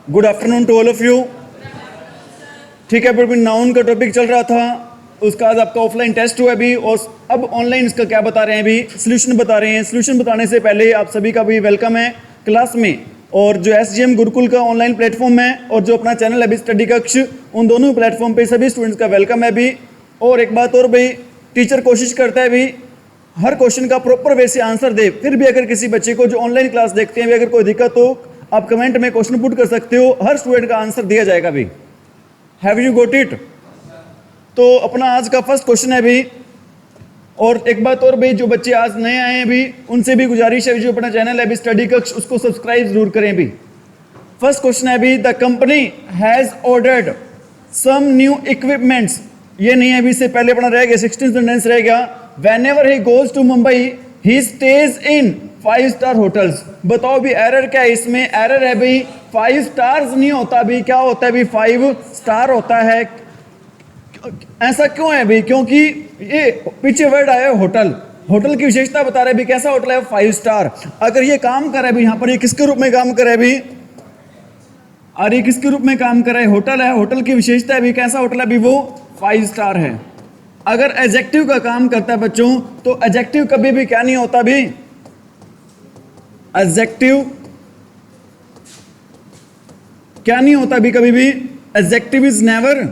Good afternoon to all of you. ठीक है, पर नाउन का टॉपिक चल रहा था, उसका आज आपका ऑफलाइन टेस्ट हुआ अभी, और अब ऑनलाइन इसका क्या बता रहे हैं, अभी सोल्यूशन बता रहे हैं। सोल्यूशन बताने से पहले आप सभी का भी वेलकम है क्लास में, और जो SGM गुरुकुल का ऑनलाइन प्लेटफॉर्म है और जो अपना चैनल है अभी स्टडी कक्ष, उन दोनों प्लेटफॉर्म पे सभी स्टूडेंट्स का वेलकम है अभी। और एक बात और भाई, टीचर कोशिश करता है भी हर क्वेश्चन का प्रॉपर वे से आंसर दे। फिर भी अगर किसी बच्चे को जो ऑनलाइन क्लास देखते हैं अगर कोई दिक्कत हो, आप कमेंट में क्वेश्चन पुट कर सकते हो, हर स्टूडेंट का आंसर दिया जाएगा भी। Have you got it? तो अपना आज का फर्स्ट क्वेश्चन है भी, और एक बात और भाई, जो बच्चे आज नए आए हैं भी उनसे भी गुजारिश है, जो अपना चैनल है भी स्टडी कक्ष, उसको सब्सक्राइब जरूर करें भी। फर्स्ट क्वेश्चन है भी, the company has ordered some new equipments. ये नहीं है अभी, इससे पहले अपना रह गया 16 सेंटेंस रह गया। Whenever he goes to Mumbai he stays in 5 star hotels. बताओ भी एरर क्या है इसमें? एरर है भाई 5 स्टार्स नहीं होता भी, क्या होता है भी 5 स्टार होता है। ऐसा क्यों है भाई? क्योंकि ये पीछे वर्ड आया है होटल, होटल की विशेषता बता रहे भी कैसा होटल है, 5 स्टार। अगर ये काम कर रहा है भी यहाँ पर, ये किसके रूप में काम कर रहा है भी? अरे किसके रूप में काम कर रहा है? होटल है, होटल की विशेषता है भी कैसा होटल है भी, वो 5 स्टार है। अगर एडजेक्टिव का काम करता है बच्चों, तो एडजेक्टिव कभी भी क्या नहीं होता भी? एडजेक्टिव क्या नहीं होता भी कभी भी? एडजेक्टिव इज नेवर,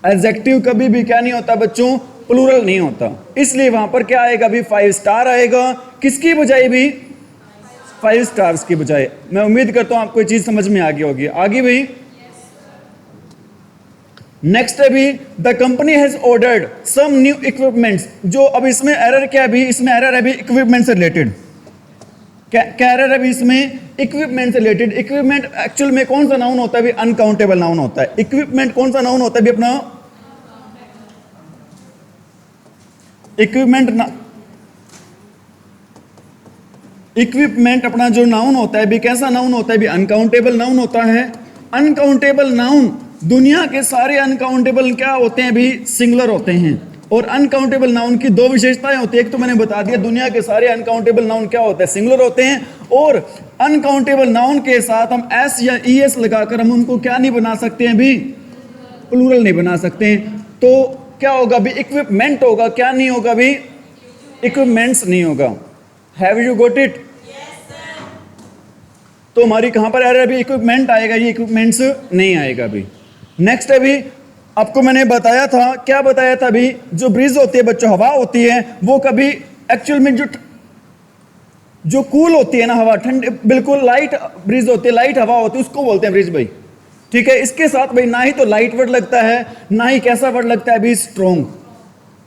एडजेक्टिव कभी भी क्या नहीं होता बच्चों? प्लूरल नहीं होता। इसलिए वहां पर क्या आएगा भी? 5 स्टार आएगा। किसकी बजाय भी? 5 स्टार्स की बजाय। मैं उम्मीद करता हूं आपको ये चीज समझ में आ गई होगी। आगे भी नेक्स्ट है भी, the company has ordered some new equipments. जो अब इसमें एरर क्या है भी? इसमें एरर है भी इक्विपमेंट से रिलेटेड। क्या एरर है भी इसमें? इक्विपमेंट से रिलेटेड। इक्विपमेंट एक्चुअल में कौन सा नाउन होता है भी? अनकाउंटेबल नाउन होता है। इक्विपमेंट कौन सा नाउन होता है भी अपना? इक्विपमेंट अपना जो नाउन होता है भी कैसा नाउन होता है भी? अनकाउंटेबल नाउन होता है। अनकाउंटेबल नाउन, दुनिया के सारे अनकाउंटेबल क्या होते हैं भी? सिंगुलर होते हैं। और अनकाउंटेबल नाउन की 2 विशेषताएं होती है। एक तो मैंने बता दिया, दुनिया के सारे अनकाउंटेबल नाउन क्या होते हैं? सिंगुलर होते हैं। और अनकाउंटेबल नाउन के साथ हम एस या ईएस लगाकर हम उनको क्या नहीं बना सकते हैं भी? प्लूरल नहीं बना सकते हैं। तो क्या होगा भी? इक्विपमेंट होगा, क्या नहीं होगा भी? इक्विपमेंट्स नहीं होगा। Have you got it? तो हमारी कहां पर एरर है भी? इक्विपमेंट आएगा, ये इक्विपमेंट्स नहीं आएगा भी। नेक्स्ट है भी, आपको मैंने बताया था, क्या बताया था भी? जो ब्रीज होती है बच्चों, हवा होती है, वो कभी एक्चुअल में जो कूल होती है ना हवा, ठंडी बिल्कुल लाइट ब्रीज होती है, लाइट हवा होती है, उसको बोलते हैं ब्रीज भाई। ठीक है, इसके साथ भाई ना ही तो लाइट वर्ड लगता है, ना ही कैसा वर्ड लगता है भी? स्ट्रॉन्ग।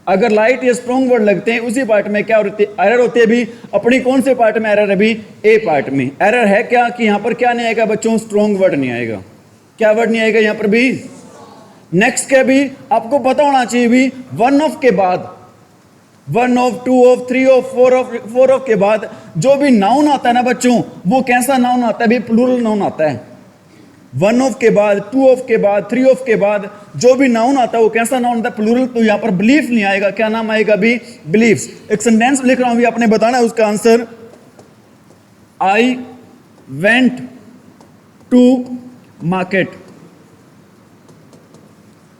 अगर लाइट या स्ट्रॉन्ग वर्ड लगते हैं उसी पार्ट में क्या होती है? एरर होती है भी। अपनी कौन से पार्ट में एरर है भी? ए पार्ट में। एरर है क्या कि यहां पर क्या नहीं आएगा बच्चों? स्ट्रॉन्ग वर्ड नहीं आएगा। क्या वर्ड नहीं आएगा यहां पर भी? नेक्स्ट क्या भी? आपको पता होना चाहिए भी, 1 ऑफ के बाद, 1 ऑफ, 2 ऑफ, 3 ऑफ, 4 ऑफ के बाद जो भी नाउन आता है ना बच्चों, वो कैसा नाउन आता है भी? प्लूरल नाउन आता है। 1 ऑफ के बाद, 2 ऑफ के बाद, 3 ऑफ के बाद जो भी नाउन आता है वो कैसा नाउन आता है? प्लूरल। तो यहां पर बिलीफ नहीं आएगा। क्या नाम आएगा भी? बिलीव्स। एक सेंटेंस लिख रहा हूं भी, आपने बताना है उसका answer. I went to market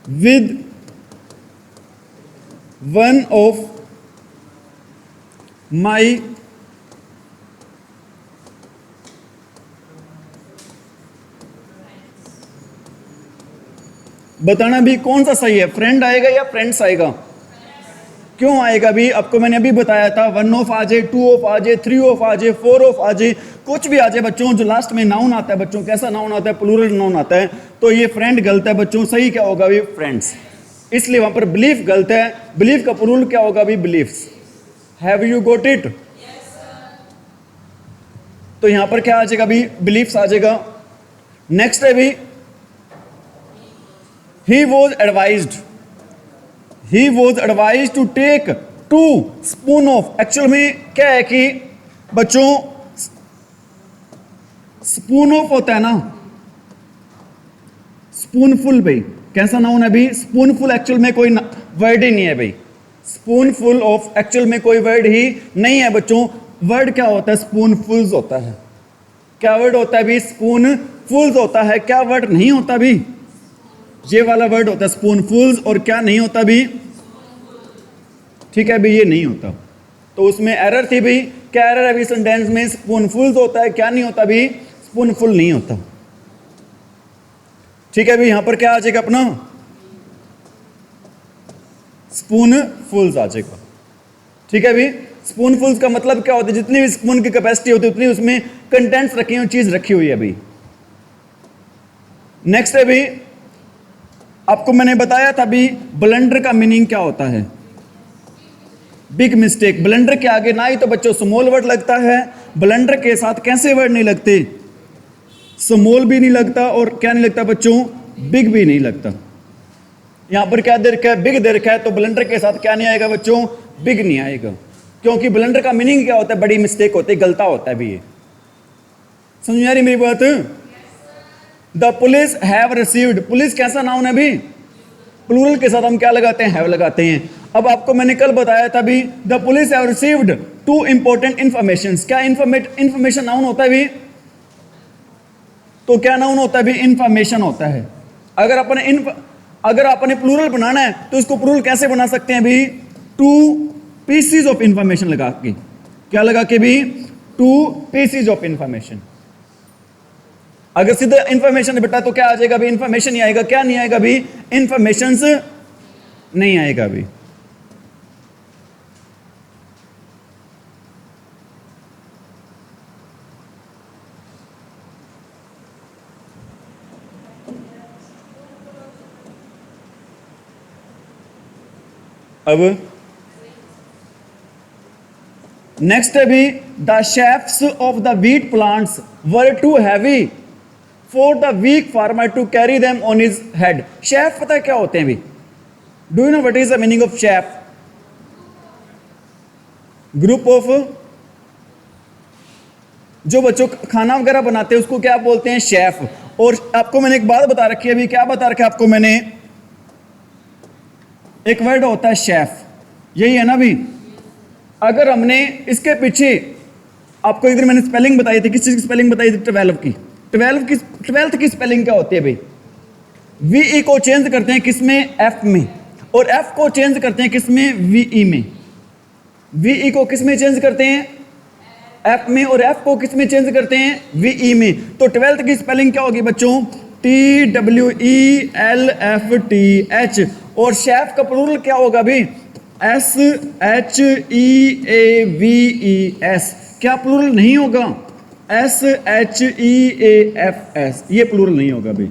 with 1 of my बताना भी कौन सा सही है? फ्रेंड आएगा या फ्रेंड्स आएगा? क्यों आएगा भी? आपको मैंने अभी बताया था, 1 ऑफ आ जाए, 2 ऑफ आ जाए, 3 ऑफ आ जाए, 4 ऑफ आ जाए, कुछ भी आ जाए बच्चों, जो लास्ट में नाउन आता है बच्चों, कैसा नाउन आता है? प्लूरल नाउन आता है। तो ये फ्रेंड गलत है बच्चों, सही क्या होगा भी? फ्रेंड्स। इसलिए वहां पर बिलीफ गलत है। बिलीफ का प्लूरल क्या होगा भी? Beliefs. Have you got it? तो यहां पर क्या आ जाएगा भी? बिलीफ्स आ जाएगा। नेक्स्ट है भी, he was advised to take 2 spoon of. Actual में क्या है कि बच्चों, स्पून ऑफ होता है ना, स्पूनफुल भाई कैसा नाउन है भाई? स्पूनफुल एक्चुअल में कोई वर्ड ही नहीं है भाई। स्पूनफुल ऑफ एक्चुअल में कोई वर्ड ही नहीं है बच्चों। वर्ड क्या होता है? स्पूनफुल्स होता है। क्या वर्ड होता है भी? स्पूनफुल्स होता है। क्या वर्ड नहीं होता भी? ये वाला वर्ड होता है स्पूनफुल्स। और क्या नहीं होता भी? ठीक है भी, ये नहीं होता। तो उसमें एरर थी भी। क्या एरर है भी? सेंटेंस में स्पूनफुल्स होता है, क्या नहीं होता भी? स्पूनफुल नहीं होता। ठीक है भी, यहां पर क्या आ जाएगा अपना? स्पूनफुल्स आ जाएगा। ठीक है भी, स्पूनफुल्स का मतलब क्या होता है? जितनी भी स्पून की कैपेसिटी होती है उतनी उसमें कंटेंट्स रखी हुई, चीज रखी हुई है अभी। नेक्स्ट है भी, आपको मैंने बताया था भी ब्लंडर का मीनिंग क्या होता है? Big mistake. ब्लंडर के आगे ना ही तो बच्चों स्मॉल वर्ड लगता है, ब्लंडर के साथ कैसे वर्ड नहीं लगते? स्मॉल भी नहीं लगता और क्या नहीं लगता बच्चों? बिग भी नहीं लगता। यहां पर क्या दे रखा है? बिग दे रखा है, तो ब्लंडर के साथ क्या नहीं आएगा बच्चों? बिग नहीं आएगा। क्योंकि ब्लंडर का मीनिंग क्या होता है? बड़ी मिस्टेक होती है, गलता होता है भी। ये समझ में आ रही मेरी बात? The police have received. Police कैसा नाउन है भी? प्लूरल के साथ हम क्या लगाते हैं? हैव लगाते हैं। अब आपको मैंने कल बताया था भी the police have received 2 important information. क्या इंफॉर्मेशन नाउन होता है भी? तो क्या नाउन होता है भी? इंफॉर्मेशन होता है। अगर आपने प्लूरल बनाना है तो इसको प्लूरल कैसे बना सकते हैं भी? 2 पीसीज ऑफ इंफॉर्मेशन लगा के। क्या लगा के भी? 2 पीसीज ऑफ इंफॉर्मेशन। अगर सीधा इंफॉर्मेशन बेटा तो क्या आ जाएगा भी? इंफॉर्मेशन ही आएगा। क्या नहीं आएगा भी? इंफॉर्मेशन नहीं आएगा भी। अब नेक्स्ट है भी the sheafs of the wheat plants were too heavy for the weak farmer to carry them on his head. Sheaf पता है क्या होते हैं भी? Do you know what is the meaning of sheaf? Group of, जो बच्चों खाना वगैरह बनाते हैं उसको क्या बोलते हैं? शेफ। और आपको मैंने एक बात बता रखी है अभी। क्या बता रखा है आपको मैंने? एक वर्ड होता है शेफ, यही है ना भी? अगर हमने इसके पीछे आपको एक दिन मैंने स्पेलिंग बताई थी, किस चीज की स्पेलिंग बताई थी? 12 की। 12th की स्पेलिंग क्या होती है भाई? वीई को चेंज करते हैं किसमें? एफ में। और एफ को चेंज करते हैं किसमें? वीई में। वीई को किसमें चेंज करते हैं? एफ में। और एफ को किसमें चेंज करते हैं? वीई में। तो 12th की स्पेलिंग क्या होगी बच्चों? TWELFTH। और शेफ का प्लूरल क्या होगा भी? SHEAVES। क्या प्लूरल नहीं होगा? SHEAFS। ये प्लूरल नहीं होगा भी।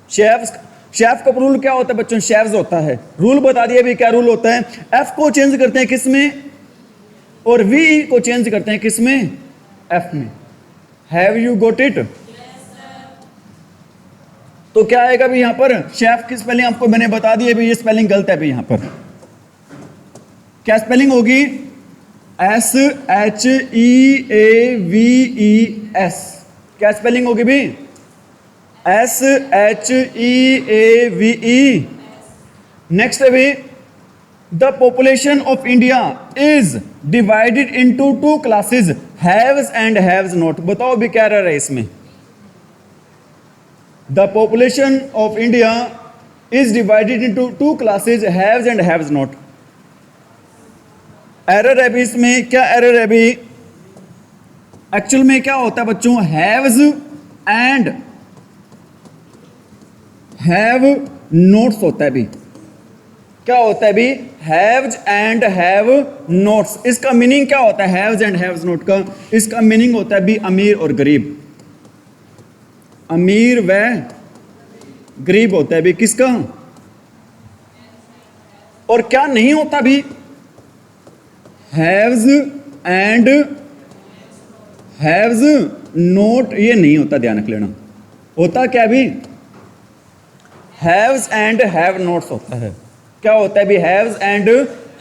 शेफ का प्लूरल क्या होता है बच्चों? शेफ्स होता है। रूल बता दिया भी क्या रूल होता है? एफ को चेंज करते हैं किसमें? और वी को चेंज करते हैं किसमें? एफ में। Have you got it? तो क्या आएगा भी यहां पर? शेफ की स्पेलिंग आपको मैंने बता दी है भी, ये स्पेलिंग गलत है भी। यहां पर क्या स्पेलिंग होगी? SHEAVES। क्या स्पेलिंग होगी भी? SHEAVE। नेक्स्ट है भी the population of India is divided into 2 classes, haves and haves not. बताओ भी क्या रहा है इसमें? The population of India is divided into 2 classes, haves and haves not. Error है भी इसमें। क्या एरर है भी? एक्चुअल में क्या होता है बच्चों? हैव्स एंड हैव नोट्स होता है भी। क्या होता है भी? Haves and have notes. इसका मीनिंग क्या होता है हैव्स एंड हैव्स नोट का? इसका मीनिंग होता है भी अमीर और गरीब। अमीर व गरीब होता है भी किसका? और क्या नहीं होता भी? हैव्स एंड हैव्स नोट ये नहीं होता, ध्यान रख लेना। होता क्या भी? हैव्स एंड हैव नोट्स होता है। क्या होता है भी? Haves and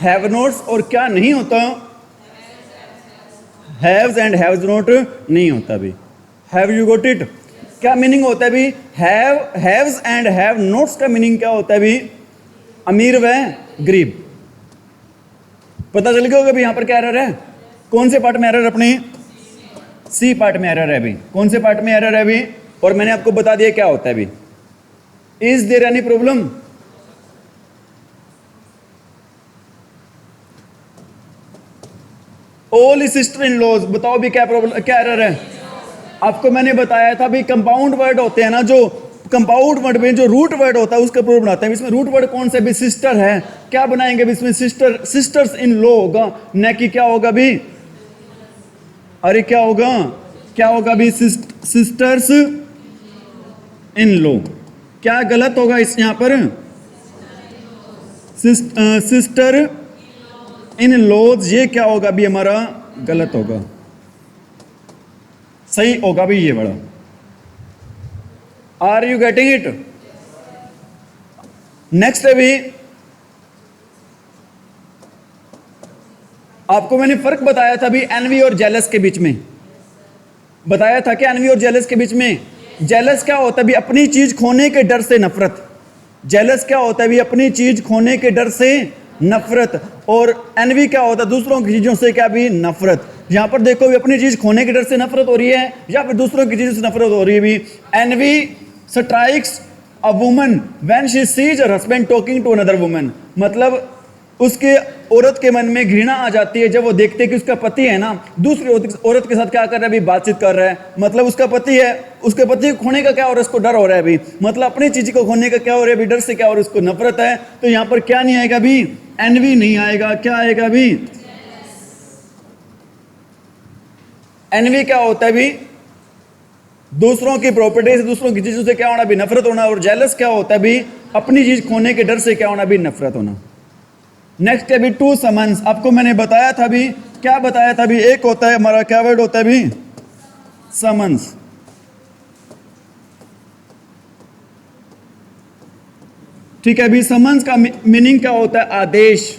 have notes. और क्या नहीं होता? हैव्स एंड हैव्स नोट नहीं होता भी। Have you got it? क्या मीनिंग होता है भी? हैव्स एंड हैव नोट्स का मीनिंग क्या होता है भी? अमीर व गरीब। पता चल गया होगा भी यहां पर क्या एरर है? कौन से पार्ट में एरर अपने? सी पार्ट में एरर है अभी। कौन से पार्ट में एरर है अभी? और मैंने आपको बता दिया क्या होता है अभी। Is there any problem? All sister in laws, बताओ भी क्या प्रॉब्लम, क्या एरर है? आपको मैंने बताया था भी कंपाउंड वर्ड होते हैं ना, जो कंपाउंड वर्ड में जो रूट वर्ड होता है उसका प्रॉब्लम बनाते हैं। इसमें रूट वर्ड कौन सा भी? सिस्टर है। क्या बनाएंगे भी इसमें? सिस्टर, सिस्टर्स इन लॉ होगा, न कि क्या होगा भी? अरे क्या होगा, क्या होगा भी? Sisters in law. क्या गलत होगा इस यहां पर? सिस्टर इन लॉज, ये क्या होगा भी हमारा? गलत होगा। सही होगा भी ये बड़ा। Are you getting it? Next है भी, आपको मैंने फर्क बताया था भी एनवी और जेलस के बीच में। बताया था कि एनवी और जेलस के बीच में, जेलस क्या होता है भी? अपनी चीज खोने के डर से नफरत। जेलस क्या होता है भी? अपनी चीज खोने के डर से नफरत। और एनवी क्या होता है? दूसरों की चीजों से क्या भी? नफरत। यहां पर देखो भी अपनी चीज खोने के डर से नफरत हो रही है या फिर दूसरों की चीजों से नफरत हो रही है भी। Envy strikes a woman when she sees her husband talking to another woman, मतलब उसके औरत के मन में घृणा आ जाती है जब वो देखते हैं कि उसका पति है ना दूसरी औरत के साथ क्या कर रहा है अभी? बातचीत कर रहा है। मतलब उसका पति है, उसके पति को खोने का क्या हो रहा है? उसको डर हो रहा है अभी। मतलब अपनी चीज को खोने का क्या हो रहा है अभी? डर से क्या हो रहा है? उसको नफरत है। तो यहां पर क्या नहीं आएगा भी? एनवी नहीं आएगा। क्या आएगा भी? एनवी क्या होता है भी? दूसरों की प्रॉपर्टी से, दूसरों की चीजों से क्या होना भी? नफरत होना। और जेलस क्या होता है भी? अपनी चीज खोने के डर से क्या होना भी? नफरत होना। नेक्स्ट है भी टू समन्स। आपको मैंने बताया था भी, क्या बताया था भी? एक होता है हमारा क्या वर्ड होता है भी? समन्स। ठीक है भी। समन्स का मीनिंग क्या होता है? आदेश।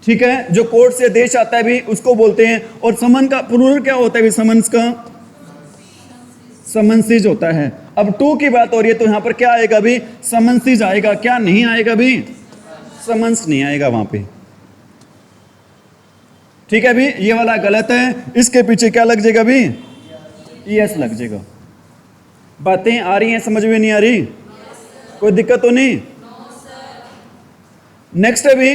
ठीक है, जो कोर्ट से आदेश आता है भी उसको बोलते हैं। और समन का प्लूरल क्या होता है भी? समन्स का समन्सीज होता है। अब टू की बात हो रही है तो यहां पर क्या आएगा भी? समन्सीज आएगा। क्या नहीं आएगा भी? समन्स नहीं आएगा वहां पे। ठीक है भी, ये वाला गलत है। इसके पीछे क्या लग जाएगा भी? यस लग जाएगा। बातें आ रही हैं, समझ में नहीं आ रही? कोई दिक्कत तो नहीं? नेक्स्ट है भी,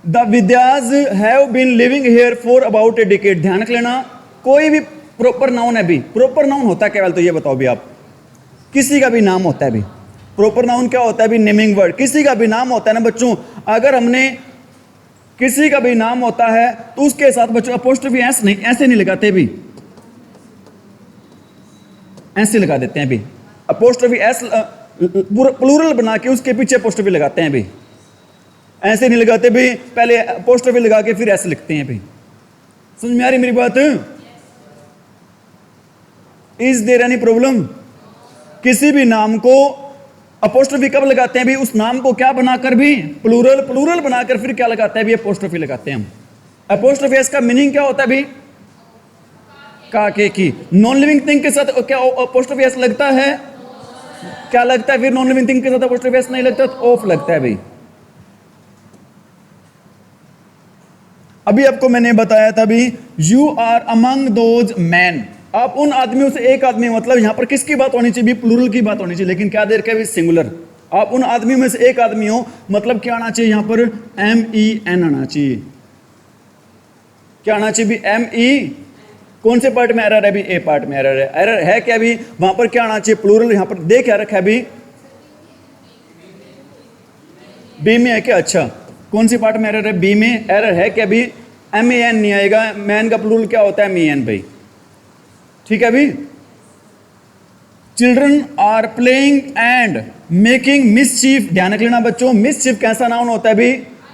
the Vidyas have been living here for about a decade. ध्यान रख लेना, कोई भी प्रॉपर नाउन है भी। प्रॉपर नाउन होता है केवल, तो ये बताओ भी आप, किसी का भी नाम होता है भी। प्रॉपर नाउन क्या होता है भी? Naming word. किसी का भी नाम होता है ना बच्चों, अगर हमने किसी का भी नाम होता है तो उसके साथ बच्चों अपोस्ट्रोफी एस नहीं, ऐसे नहीं लगाते भी, ऐसे लगा देते हैं भी। अपोस्ट्रोफी एस प्लूरल बना के उसके पीछे अपोस्ट्रोफी लगाते हैं भी, ऐसे नहीं लगाते भी। पहले अपोस्ट्रोफी लगा के फिर ऐसे लिखते हैं भी। समझ में आ रही मेरी बात? Is there any problem? किसी भी नाम को अपोस्ट्रोफी कब लगाते हैं भी? उस नाम को क्या बनाकर भी? प्लूरल। प्लूरल बनाकर फिर क्या लगाते हैं भी? अपोस्ट्रोफी लगाते हैं हम। अपोस्ट्रोफी एस का मीनिंग क्या होता है भी? काके की। नॉन लिविंग थिंग के साथ क्या अपोस्ट्रोफी एस लगता है? क्या लगता है फिर? नॉन लिविंग थिंग के साथ अपोस्ट्रोफी एस नहीं लगता तो ऑफ लगता है भाई। अभी आपको मैंने बताया था भी, you are among those man. आप उन आदमियों से एक आदमी, मतलब यहां पर किसकी बात होनी चाहिए? प्लूरल की बात होनी चाहिए, लेकिन क्या देर का सिंगुलर। आप उन आदमियों में से एक आदमी हो, मतलब क्या आना चाहिए यहां पर? MEN आना चाहिए। क्या आना चाहिए भी? ME। कौन से पार्ट में एरर है भी? ए पार्ट में एरर है। एरर है क्या भी? वहां पर क्या आना चाहिए? प्लूरल। यहां पर देख क्या रखा है भी? बी में है क्या? अच्छा, कौन सी पार्ट में एरर है? बी में एरर है क्या भी? MEN नहीं आएगा। मैन का प्लूरल क्या होता है? MEN भाई। ठीक है भी। Children are playing and making mischief. ध्यान रख लेना बच्चों, मिसचीफ कैसा नाउन होता है भी?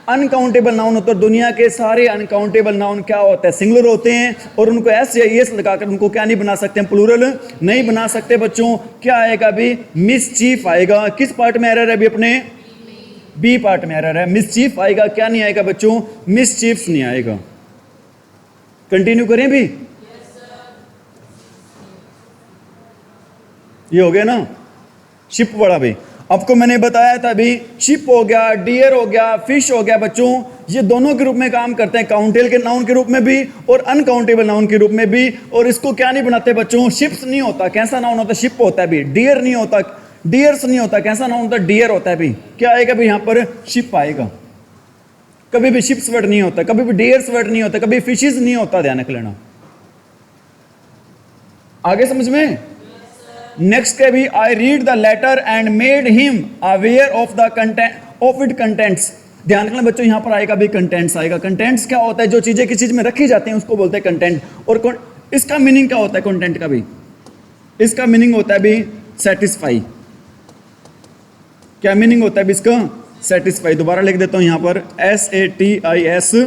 अनकाउंटेबल नाउन होता है। दुनिया के सारे अनकाउंटेबल नाउन क्या होते हैं? सिंगुलर होते हैं, और उनको एस या एस लगाकर उनको क्या नहीं बना सकते? प्लूरल नहीं बना सकते बच्चों। क्या आएगा भी? मिसचीफ आएगा। किस पार्ट में एरर है भी? अपने बी पार्ट में एरर है। मिसचीफ आएगा। क्या नहीं आएगा बच्चों? मिसचीफ्स नहीं आएगा। कंटिन्यू करें भी? ये हो गया ना शिप वाला भी। आपको मैंने बताया था अभी, शिप हो गया, डियर हो गया, फिश हो गया बच्चों, ये दोनों के रूप में काम करते हैं, काउंटेबल के नाउन के रूप में भी और अनकाउंटेबल नाउन के रूप में भी। और इसको क्या नहीं बनाते बच्चों, शिप्स नहीं होता, कैसा नाउन होता, शिप होता है भी। डियर नहीं होता, डियर्स नहीं होता, कैसा नाउन होता, डियर होता है भी। क्या आएगा भी यहाँ पर, शिप आएगा। कभी भी शिप्स वर्ड नहीं होता, कभी भी डियर्स वर्ड नहीं होता, कभी फिशेस नहीं होता, ध्यान रख लेना। आगे समझ में। नेक्स्ट है भी, I read the letter and made him aware of the content of it contents. ध्यान रखना बच्चों, यहां पर आएगा भी कंटेंट्स आएगा। कंटेंट्स क्या होता है, जो चीजें किसी चीज में रखी जाती हैं उसको बोलते हैं कंटेंट। और इसका मीनिंग क्या होता है कंटेंट का भी, इसका मीनिंग होता है भी सेटिस्फाई। क्या मीनिंग होता है भी इसका, सेटिस्फाई। दोबारा लिख देता हूं यहां पर, SATISFY।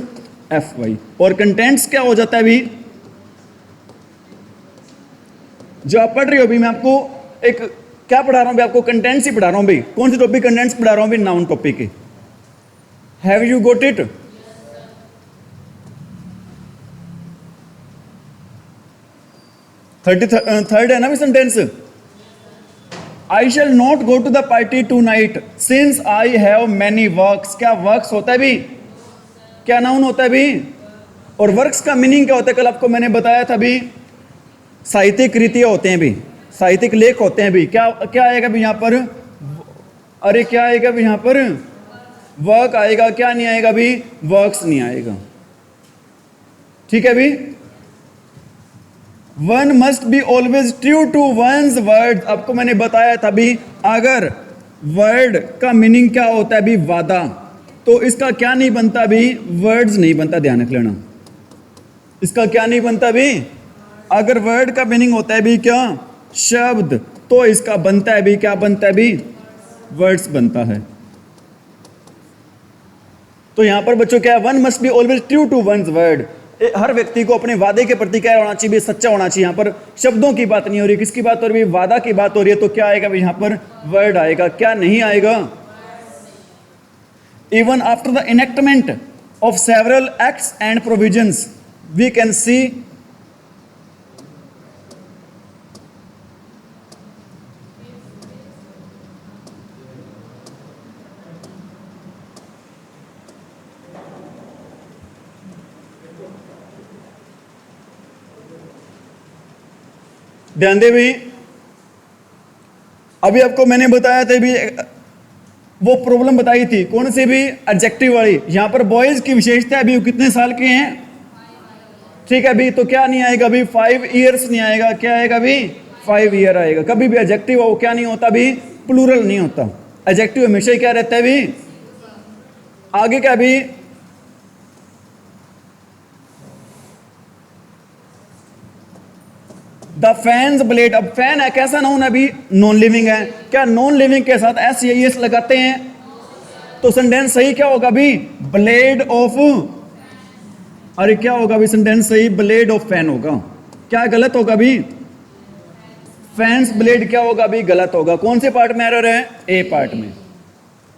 और कंटेंट्स क्या हो जाता है भी, जो आप पढ़ रहे हो भी, मैं आपको एक क्या पढ़ा रहा हूं भी, आपको कंटेंट्स ही पढ़ा रहा हूं भी। कौन सी टॉपिक, कंटेंट्स पढ़ा रहा हूं भी, नाउन टॉपिक के। Have you got it. 33rd है ना भी sentence, I shall not go to the party tonight since I have many works. क्या वर्क्स होता है भी, क्या नाउन होता है भी। और वर्क्स का मीनिंग क्या होता है, कल आपको मैंने बताया था भी, साहित्यिक कृतियां होते हैं भी, साहित्यिक लेख होते हैं भी। क्या क्या आएगा भी यहां पर, अरे क्या आएगा भी यहां पर, वर्क आएगा। क्या नहीं आएगा भी, वर्क्स नहीं आएगा। ठीक है भी। One must be always true to one's word. आपको मैंने बताया था भी, अगर वर्ड का मीनिंग क्या होता है भी, वादा, तो इसका क्या नहीं बनता भी, वर्ड्स नहीं बनता। ध्यान रख लेना, इसका क्या नहीं बनता भी। अगर वर्ड का मीनिंग होता है भी क्या, शब्द, तो इसका बनता है भी, क्या बनता है भी, वर्ड्स बनता है। तो यहां पर बच्चों क्या है, one must be always true to one's word. हर व्यक्ति को अपने वादे के प्रति क्या होना चाहिए, सच्चा होना चाहिए। यहां पर शब्दों की बात नहीं हो रही, किसकी बात हो रही है, वादा की बात हो रही है। तो क्या आएगा भी यहां पर, वर्ड आएगा। क्या नहीं आएगा, even after the enactment of several acts and provisions we can see. ध्यान दे भी, अभी आपको मैंने बताया था भी, वो प्रॉब्लम बताई थी, कौन सी भी, एडजेक्टिव वाली। यहां पर बॉयज की विशेषता है भी, वो कितने साल के हैं। ठीक है भी, तो क्या नहीं आएगा भी, 5 इयर्स नहीं आएगा। क्या आएगा भी, 5 ईयर आएगा। कभी भी एडजेक्टिव हो क्या नहीं होता भी, प्लूरल नहीं होता। एडजेक्टिव हमेशा ही क्या रहता है भी। आगे क्या भी, द फैन्स ब्लेड। अब फैन है, कैसा नाउन है अभी, नॉन लिविंग है। क्या नॉन लिविंग के साथ एस या एस लगाते हैं, तो सेंटेंस सही क्या होगा भी, ब्लेड ऑफ। अरे क्या होगा भी सेंटेंस सही, ब्लेड ऑफ फैन होगा। क्या गलत होगा भी, फैंस ब्लेड क्या होगा भी, गलत होगा। कौन से पार्ट में एरर है, ए पार्ट में।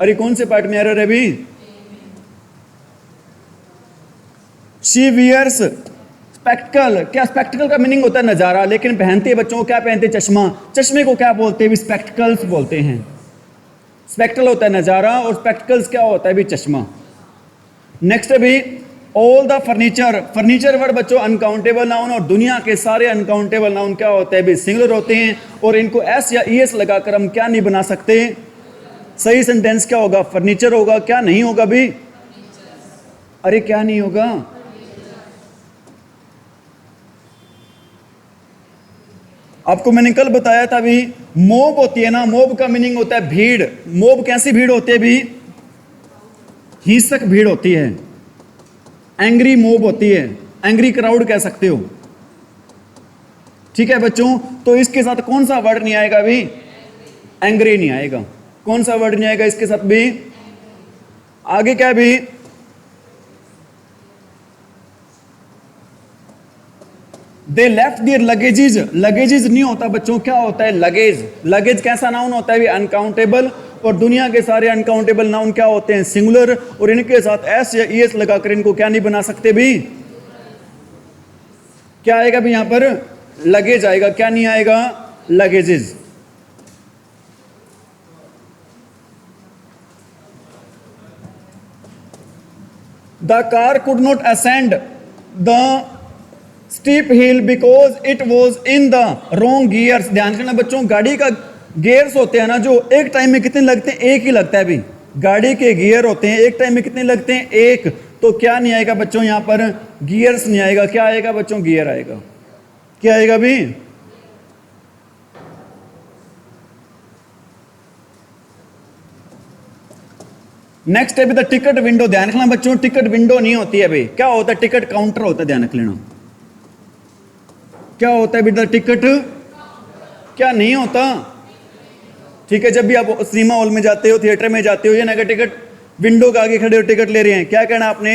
अरे कौन से पार्ट में एरर है भी, शी वियर्स स्पेक्टिकल। क्या स्पेक्टिकल का मीनिंग होता है नजारा, लेकिन पहनते बच्चों को क्या पहनते, चश्मा। चश्मे को क्या बोलते हैं भी, स्पेक्टिकल्स बोलते हैं। स्पेक्टिकल होता है नजारा और स्पेक्टिकल्स क्या होता है भी, चश्मा। नेक्स्ट है भी, all the furniture. Furniture word बच्चों अनकाउंटेबल नाउन, और दुनिया के सारे अनकाउंटेबल नाउन क्या होते हैं भी, सिंगुलर होते हैं। और इनको एस या ई एस लगाकर हम क्या नहीं बना सकते। सही सेंटेंस क्या होगा, फर्नीचर होगा। क्या नहीं होगा भी, अरे क्या नहीं होगा, आपको मैंने कल बताया था भी, मोब होती है ना, मोब का मीनिंग होता है भीड़। मोब कैसी भीड़ होती है भी, हिंसक भीड़ होती है। एंग्री मोब होती है, एंग्री क्राउड कह सकते हो। ठीक है बच्चों, तो इसके साथ कौन सा वर्ड नहीं आएगा भी, एंग्री नहीं आएगा। कौन सा वर्ड नहीं आएगा इसके साथ भी। आगे क्या भी, दे लेफ्ट दियर लगेजेज। लगेजेज नहीं होता बच्चों, क्या होता है लगेज। लगेज कैसा नाउन होता है भी, अनकाउंटेबल। और दुनिया के सारे अनकाउंटेबल नाउन क्या होते हैं, सिंगुलर। और इनके साथ एस या ई एस लगाकर इनको क्या नहीं बना सकते भी। क्या आएगा भी यहां पर, लगेज आएगा। क्या नहीं आएगा, luggages. The car could not ascend the steep hill because it was in the wrong gears. ध्यान करना बच्चों, गाड़ी का गियर्स होते हैं ना जो एक टाइम में कितने लगते हैं, एक ही लगता है अभी। गाड़ी के गियर होते हैं एक टाइम में कितने लगते हैं, एक। तो क्या नहीं आएगा बच्चों यहाँ पर, गियर्स नहीं आएगा, क्या आएगा बच्चों, गियर आएगा। क्या आएगा अभी, नेक्स्ट है द टिकट विंडो। ध्यान रखना बच्चों, टिकट विंडो नहीं होती है भाई, क्या होता है, टिकट काउंटर होता है। ध्यान रख लेना, क्या होता है बेटा, टिकट क्या नहीं होता। ठीक है, जब भी आप सिनेमा हॉल में जाते हो, थिएटर में जाते हो, या ना टिकट विंडो के आगे खड़े हो, टिकट ले रहे हैं, क्या कहना आपने,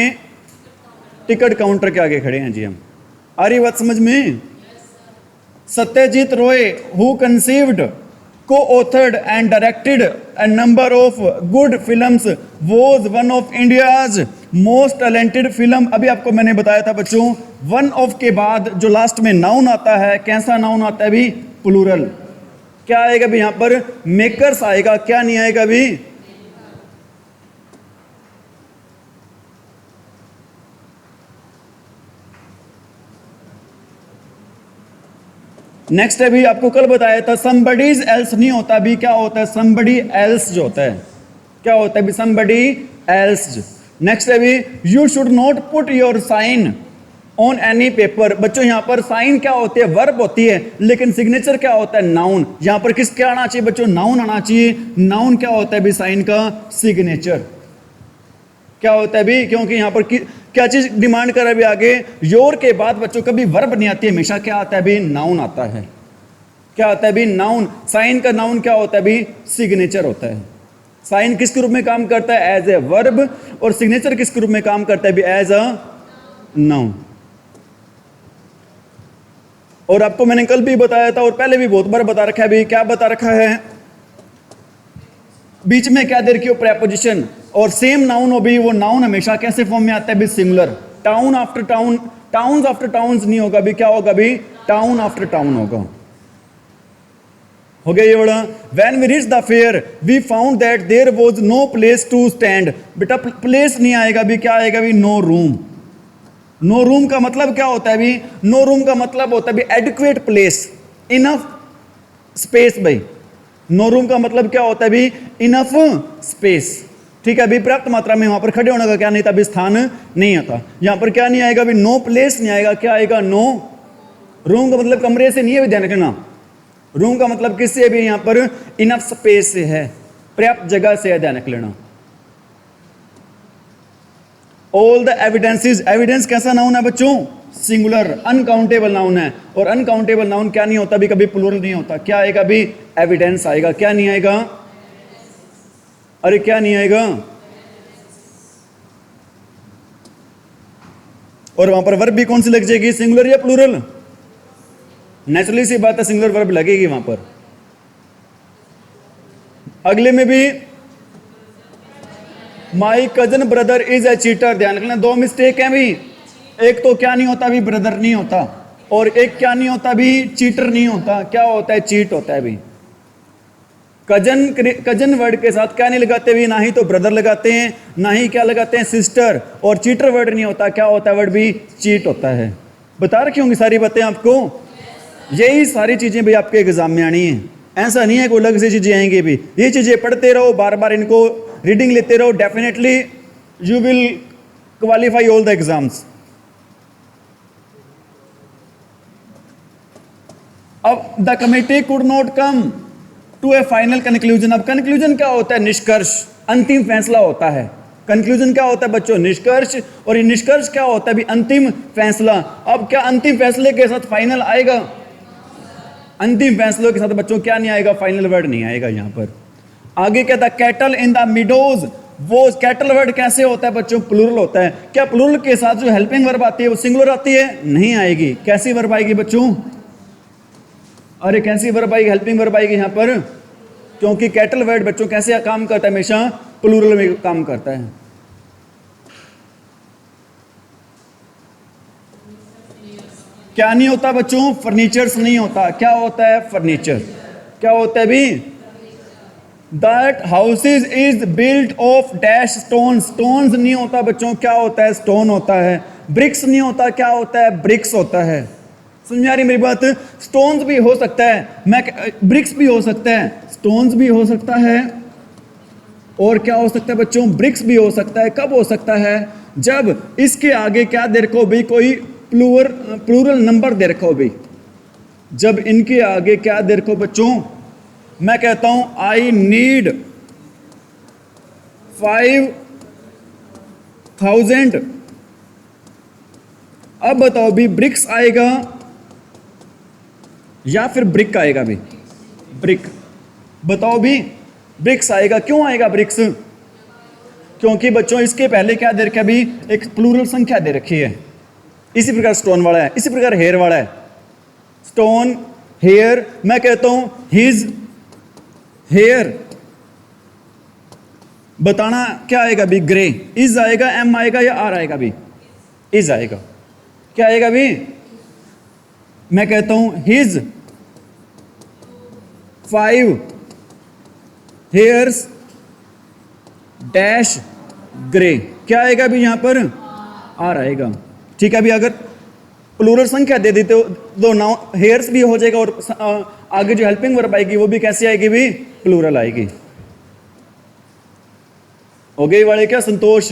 टिकट काउंटर के आगे खड़े हैं जी हम। आ रही बात समझ में। Satyajit Roy who conceived, co-authored and directed a number of good films was one of India's most talented film। अभी आपको मैंने बताया था बच्चों, वन ऑफ के बाद जो लास्ट में नाउन आता है, कैसा नाउन आता है भी, प्लूरल। क्या आएगा भी यहां पर, मेकर्स आएगा, क्या नहीं आएगा भी, नेक्स्ट है भी, आपको कल बताया था somebody's else नहीं होता भी, क्या होता है, somebody else जो होता है, क्या होता है भी, somebody else। नेक्स्ट है भी, you should not put your sign on any paper। बच्चों यहां पर साइन क्या होती है, वर्ब होती है, लेकिन सिग्नेचर क्या होता है, नाउन। यहां पर किस क्या आना चाहिए बच्चों, नाउन आना चाहिए। नाउन क्या होता है भी, साइन का सिग्नेचर। क्या होता है भी, क्योंकि यहां पर क्या चीज डिमांड कर अभी आगे, योर के बाद बच्चों कभी वर्ब नहीं आती है, हमेशा क्या आता है भी, नाउन आता है। क्या आता है भी, नाउन। साइन का नाउन क्या होता है भी, सिग्नेचर होता है। साइन किसके रूप में काम करता है, एज ए वर्ब, और सिग्नेचर किसके रूप में काम करता है भी, एज अ नाउन। और आपको मैंने कल भी बताया था और पहले भी बहुत बार बता रखा है भी, क्या बता रखा है, बीच में क्या दे रखी हो, प्रेपोजिशन। और सेम नाउन हो भी, वो नाउन हमेशा कैसे फॉर्म में आता है भी, singular. Town after town, towns after towns नहीं होगा भी, क्या होगा भी, टाउन आफ्टर टाउन होगा। हो गया ये बड़ा। When we reach the fair we found that there was no place to stand. बेटा प्लेस नहीं आएगा भी, क्या आएगा भी, नो रूम। नो रूम का मतलब क्या होता है भी, नो रूम का मतलब होता है भी एडिक्वेट प्लेस, इनफ स्पेस भाई। नो रूम का मतलब क्या होता है भी, इनफ स्पेस। ठीक है, अभी पर्याप्त मात्रा में वहां पर खड़े होने का क्या नहीं था भी, स्थान नहीं आता। यहां पर क्या नहीं आएगा भी, नो प्लेस नहीं आएगा, क्या आएगा, नो रूम का मतलब कमरे से नहीं है, ध्यान रखना। रूम का मतलब किससे भी, यहां पर इनफ स्पेस से है, पर्याप्त जगह से है, ध्यान रख लेना। ऑल द एविडेंसेस, एविडेंस कैसा नाउन है बच्चों, सिंगुलर, अनकाउंटेबल नाउन है। और अनकाउंटेबल नाउन क्या नहीं होता भी, कभी प्लूरल नहीं होता। क्या आएगा भी, एविडेंस आएगा, क्या नहीं आएगा, अरे क्या नहीं आएगा। और वहां पर वर्ब भी कौन सी लग जाएगी, सिंगुलर या प्लूरल, नेचुरली सी बात है, सिंगुलर वर्ब लगेगी वहां पर। अगले में भी, my cousin brother is a cheater. ध्यान रखना, दो मिस्टेक है भी, एक तो क्या नहीं होता भी, ब्रदर नहीं होता, और एक क्या नहीं होता भी, चीटर नहीं होता, क्या होता है, चीट होता है भी। कजन वर्ड के साथ क्या नहीं लगाते भी, ना ही तो ब्रदर लगाते हैं, ना ही क्या लगाते हैं, सिस्टर। और चीटर वर्ड नहीं होता, क्या होता है वर्ड भी, चीट होता है। बता रखी होंगी सारी बातें आपको, यही सारी चीजें भी आपके एग्जाम में आनी है। ऐसा नहीं है कोई अलग से चीजें आएंगी भी, ये चीजें पढ़ते रहो, बार बार इनको रीडिंग लेते रहो, definitely you will qualify all the exams. अब the committee could not come to a final conclusion. अब कंक्लूजन क्या होता है, निष्कर्ष, अंतिम फैसला होता है। कंक्लूजन क्या होता है बच्चों, निष्कर्ष, और ये निष्कर्ष क्या होता है भी, अंतिम फैसला। अब क्या अंतिम फैसले के साथ फाइनल आएगा, अंतिम फैसलों के साथ बच्चों क्या नहीं आएगा, फाइनल वर्ड नहीं आएगा। यहां पर आगे क्या था, कैटल इन द मिडोज। वो कैटल वर्ड कैसे होता है बच्चों, प्लूरल होता है। क्या प्लूरल के साथ जो हेल्पिंग वर्ब आती है वो सिंगुलर आती है, नहीं आएगी। कैसी वर्ब आएगी बच्चों, अरे कैसी वर्ब आएगी, हेल्पिंग वर्ब आएगी यहां पर, क्योंकि कैटल वर्ड बच्चों कैसे काम करता है, हमेशा प्लूरल में काम करता है। क्या नहीं होता बच्चों, फर्नीचर्स नहीं होता, क्या होता है, फर्नीचर। क्या होता है भी, that houses is built of dash stone. Stones नहीं होता बच्चों, क्या होता है? स्टोन होता है। ब्रिक्स नहीं होता, क्या होता है? ब्रिक्स होता है। समझ आ रही मेरी बात? स्टोन्स भी हो सकता है, मैं ब्रिक्स भी हो सकता है, स्टोन्स भी हो सकता है, और क्या हो सकता है बच्चों? ब्रिक्स भी हो सकता है। कब हो सकता है? जब इसके आगे क्या दे रखो भी, कोई प्लूरल नंबर दे रखो भी। जब इनके आगे क्या दे रखो बच्चों, मैं कहता हूं आई नीड 5000। अब बताओ भी ब्रिक्स आएगा या फिर ब्रिक आएगा भी? ब्रिक। बताओ भी ब्रिक्स आएगा। क्यों आएगा ब्रिक्स? क्योंकि बच्चों इसके पहले क्या दे रखा है भी? एक प्लूरल संख्या दे रखी है। इसी प्रकार स्टोन वाला है, इसी प्रकार हेयर वाला है। स्टोन, हेयर, मैं कहता हूं हिज हेयर। बताना क्या आएगा भी? ग्रे। इज आएगा, एम आएगा या आर आएगा भी? इज आएगा। क्या आएगा भी? मैं कहता हूं हिज 5 हेयर्स डैश ग्रे। क्या आएगा भी यहां पर? आर आएगा। ठीक है भी, अगर प्लूरल संख्या दे देते हो तो नाउन हेयर्स भी हो जाएगा, और आगे जो हेल्पिंग वर्ब आएगी वो भी कैसी आएगी भी? प्लूरल आएगी। हो गई वाले क्या संतोष?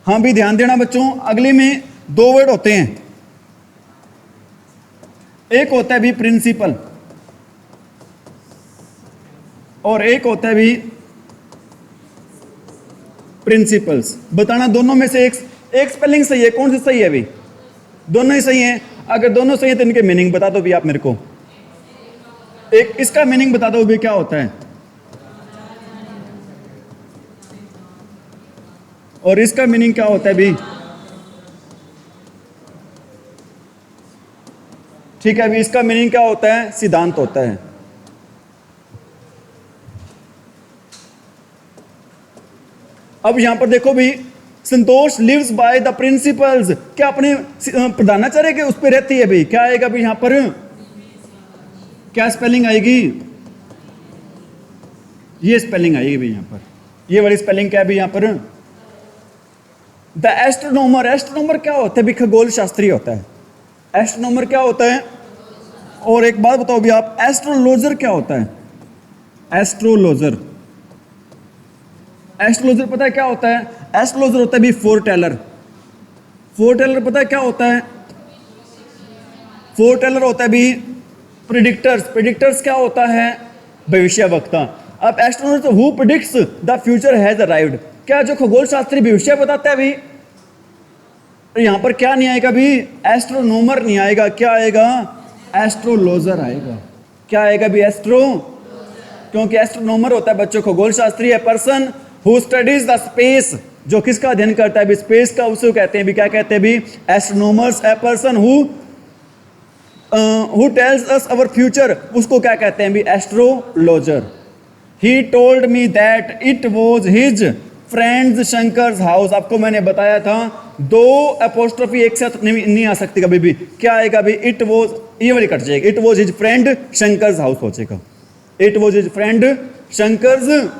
हाँ भी ध्यान देना बच्चों, अगले में 2 वर्ड होते हैं। एक होता है भी प्रिंसिपल और एक होता है भी प्रिंसिपल्स। बताना दोनों में से एक स्पेलिंग सही है, कौन सी सही है भी? दोनों ही सही हैं। अगर दोनों सही है तो इनके मीनिंग बता दो भी आप मेरे को। एक इसका मीनिंग बता दो भी, क्या होता है? और इसका मीनिंग क्या होता है भी? ठीक है भी, इसका मीनिंग क्या होता है? सिद्धांत होता है। अब यहां पर देखो भी, संतोष लिव्स बाय द प्रिंसिपल्स। क्या अपने प्रधानाचार्य के उस पर रहती है भी? क्या आएगा भी यहां पर? क्या स्पेलिंग आएगी? ये स्पेलिंग आएगी भी यहां पर। ये वाली स्पेलिंग क्या है भी यहां पर? The astronomer. एस्ट्रोनॉमर क्या होता है भी? खगोल शास्त्री होता है। एस्ट्रोनॉमर क्या होता है? और एक बात बताओ भी आप, एस्ट्रोलॉजर क्या होता है? एस्ट्रोलॉजर, एस्ट्रोलॉजर पता है क्या होता है? एस्ट्रोलॉजर होता है भी फोरटेलर। फोरटेलर पता है क्या होता है? फोरटेलर होता है भी प्रिडिक्टर्स। प्रिडिक्टर्स क्या होता है? भविष्यवक्ता। अब astrologer who predicts the future has arrived. क्या जो खगोल शास्त्री भविष्य बताता है भी? तो यहां पर क्या नहीं आएगा भी? एस्ट्रोनोमर नहीं आएगा। क्या आएगा? एस्ट्रोलॉजर आएगा। क्या आएगा भी? एस्ट्रो, क्योंकि एस्ट्रोनोमर होता है बच्चों खगोल शास्त्री है, person who studies the space, जो किसका अध्ययन करता है भी? स्पेस का, उसे कहते हैं भी, क्या कहते हैं भी? Astronomers. A person who tells us our future, उसको क्या कहते हैं भी? Astrologer. He told me that it was his friends Shankar's house. आपको मैंने बताया था 2 एपोस्ट्रोफी एक साथ नहीं आ सकती कभी भी। क्या आएगा भी? इट वॉज, ये वाली कट जाएगी। It was his friend Shankar's house हो जाएगा। It was his friend Shankar's.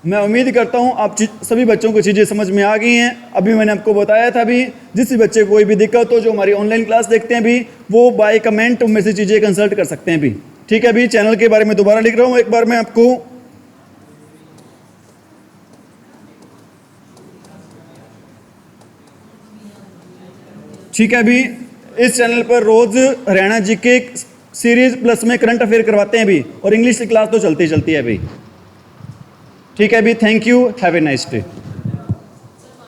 मैं उम्मीद करता हूं आप सभी बच्चों को चीज़ें समझ में आ गई हैं। अभी मैंने आपको बताया था भी, जिस भी बच्चे को कोई भी दिक्कत हो, जो हमारी ऑनलाइन क्लास देखते हैं भी, वो बाय कमेंट में से चीज़ें कंसल्ट कर सकते हैं भी। ठीक है भी, चैनल के बारे में दोबारा लिख रहा हूं एक बार मैं आपको। ठीक है भी, इस चैनल पर रोज हरियाणा जीके सीरीज प्लस में करंट अफेयर करवाते हैं भी, और इंग्लिश की क्लास तो चलती है भी। ठीक है भी, thank you, have a nice day.